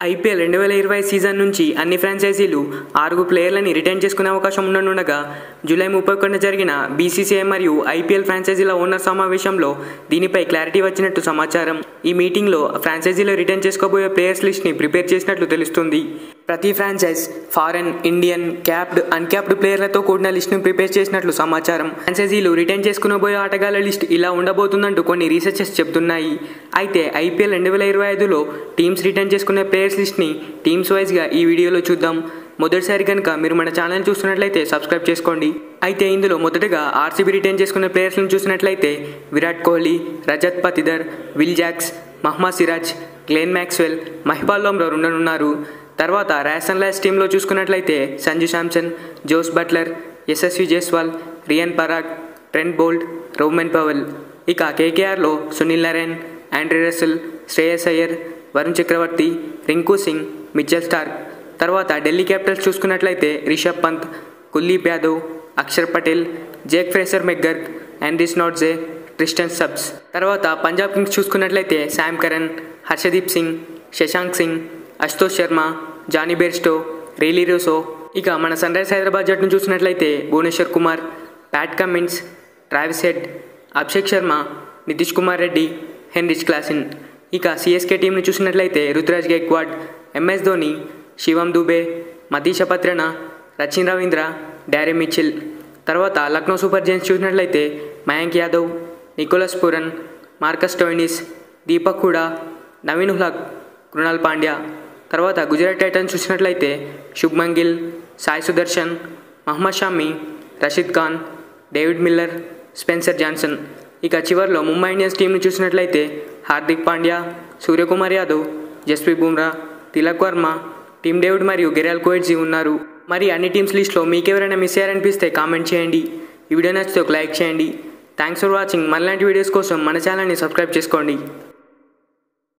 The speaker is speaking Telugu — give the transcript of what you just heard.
ఐపీఎల్ 2020 సీజన్ నుంచి అన్ని ఫ్రాంచైజీలు 6 ప్లేయర్లని రిటైన్ చేసుకునే అవకాశం ఉండనుండగా జూలై 31న జరిగిన బీసీసీఐ మరియు ఐపీఎల్ ఫ్రాంచైజీల ఓనర్ సమావేశంలో దీనిపై క్లారిటీ వచ్చినట్టు సమాచారం. ఈ మీటింగ్లో ఫ్రాంచైజీలు రిటైన్ చేసుకోబోయే ప్లేయర్స్ లిస్ట్ని ప్రిపేర్ చేసినట్లు తెలుస్తుంది. ప్రతి franchise foreign, Indian, capped, uncapped ప్లేయర్లతో కూడిన లిస్ట్ను ప్రిపేర్ చేసినట్లు సమాచారం. ఫ్రాంచైజీలు రిటైన్ చేసుకునబోయే ఆటగాళ్ల లిస్ట్ ఇలా ఉండబోతుందంటూ కొన్ని రీసెర్చెస్ చెబుతున్నాయి. అయితే ఐపీఎల్ 2025లో టీమ్స్ రిటైన్ చేసుకునే ప్లేయర్స్ లిస్ట్ని టీమ్స్ వైజ్గా ఈ వీడియోలో చూద్దాం. మొదటిసారి కనుక మీరు మన ఛానల్ చూస్తున్నట్లయితే సబ్స్క్రైబ్ చేసుకోండి. అయితే ఇందులో మొదటగా ఆర్సీబీ రిటైన్ చేసుకునే ప్లేయర్స్ని చూసినట్లయితే Virat Kohli, Rajat Patidar, Will Jacks, Mohammed Siraj, Glenn Maxwell, Mahipal Lomror ఉండనున్నారు. తర్వాత రాజస్థాన్ రాయల్స్ టీంలో చూసుకున్నట్లయితే Sanju Samson, Jos Buttler, Yashasvi Jaiswal, Riyan Parag, Trent Boult, Rovman Powell. ఇక కేకేఆర్లో Sunil Narine, Andre Russell, Shreyas Iyer, Varun Chakravarthy, Rinku Singh, Mitchell Starc. తర్వాత ఢిల్లీ క్యాపిటల్స్ చూసుకున్నట్లయితే Rishabh Pant, Kuldeep Yadav, Axar Patel, Jake Fraser McGurk, Anrich Nortje, Tristan Stubbs. తర్వాత పంజాబ్ కింగ్స్ చూసుకున్నట్లయితే Sam Curran, Harshdeep Singh, Shashank Singh, Ashutosh Sharma, Jonny Bairstow, Rilee Rossouw. ఇక మన సన్ రైజర్స్ హైదరాబాద్ జట్టును చూసినట్లయితే Bhuvneshwar Kumar, Pat Cummins, Travis Head, Abhishek Sharma, Nitish Kumar Reddy, Heinrich Klaasen. ఇక సిఎస్కే టీంని చూసినట్లయితే Ruturaj Gaikwad, MS Dhoni, Shivam Dube, Matheesha Pathirana, Rachin Ravindra, Daryl Mitchell. తర్వాత లక్నో సూపర్ జైంట్స్ చూసినట్లయితే Mayank Yadav, Nicholas Pooran, Marcus Stoinis, Deepak Hooda, Naveen ul Haq, Krunal Pandya. తర్వాత గుజరాత్ టైటన్స్ చూసినట్లయితే Shubman Gill, Sai Sudharsan, Mohammed Shami, Rashid Khan, David Miller, Spencer Johnson. ఇక చివరిలో ముంబై ఇండియన్స్ టీంని చూసినట్లయితే హార్దిక్ పాండ్యా, సూర్యకుమార్ యాదవ్, జస్ప్రీత్ బుమ్రా, తిలక్ వర్మ, టీమ్ డేవిడ్ మరియు గెరాల్ కోయిట్జీ ఉన్నారు. మరి అన్ని టీమ్స్ లిస్ట్లో మీకెవరైనా మిస్ అయ్యారనిపిస్తే కామెంట్ చేయండి. ఈ వీడియో నచ్చితే ఒక లైక్ చేయండి. Thanks for watching. మరిలాంటి వీడియోస్ కోసం మన ఛానల్ని సబ్స్క్రైబ్ చేసుకోండి.